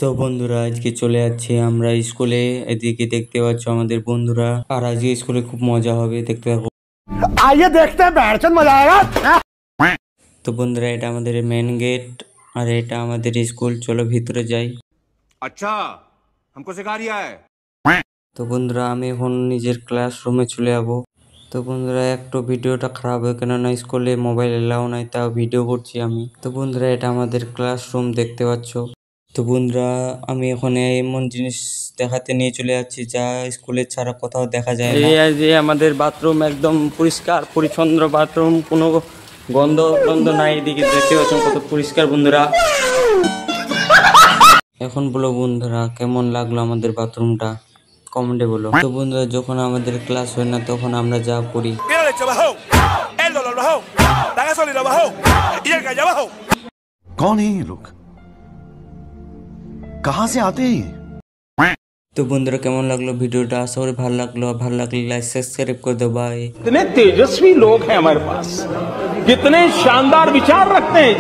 তো বন্ধুরা আজকে চলে যাচ্ছি আমরা স্কুলে। এদিকে দেখতে পাচ্ছ আমাদের বন্ধুরা, আর আজকে স্কুলে খুব মজা হবে, দেখতে থাকো। आइए देखते हैं बैठचंद मजा आएगा। তো বন্ধুরা এটা আমাদের মেন গেট, আর এটা আমাদের স্কুল। চলো ভিতরে যাই। अच्छा हमको सिखा रिया है। তো বন্ধুরা আমি এখন নিজের ক্লাসরুমে চলে যাবো। তো বন্ধুরা একটু ভিডিওটা খারাপ হয়, কেননা স্কুলে মোবাইল এলাও নাই, তাও ভিডিও করছি আমি। তো বন্ধুরা এটা আমাদের ক্লাসরুম দেখতে পাচ্ছ। তো বন্ধুরা আমি এখন এমন জিনিস দেখাতে নিয়ে চলে যাচ্ছি যা স্কুলে ছাড়া কোথাও দেখা যায় না। এই যে আমাদের বাথরুম একদম পরিষ্কার পরিচ্ছন্ন বাথরুম, কোনো গন্ধ টন্ধ নাই। এদিকে দেখতে পাচ্ছেন কত পরিষ্কার বন্ধুরা। এখন বলো বন্ধুরা কেমন লাগলো আমাদের বাথরুমটা, কমেন্টে বলো। তো বন্ধুরা যখন আমাদের ক্লাস হয় না তখন আমরা যা করি, कौन है ये लोग, कहां से आते हैं? তো বন্ধুরা কেমন লাগলো ভিডিওটা, আশা করি ভালো লাগলো। ভালো লাগলে লাইক সাবস্ক্রাইব করে দাও। বাই। कितने तेजस्वी लोग हैं हमारे पास, कितने शानदार विचार रखते हैं।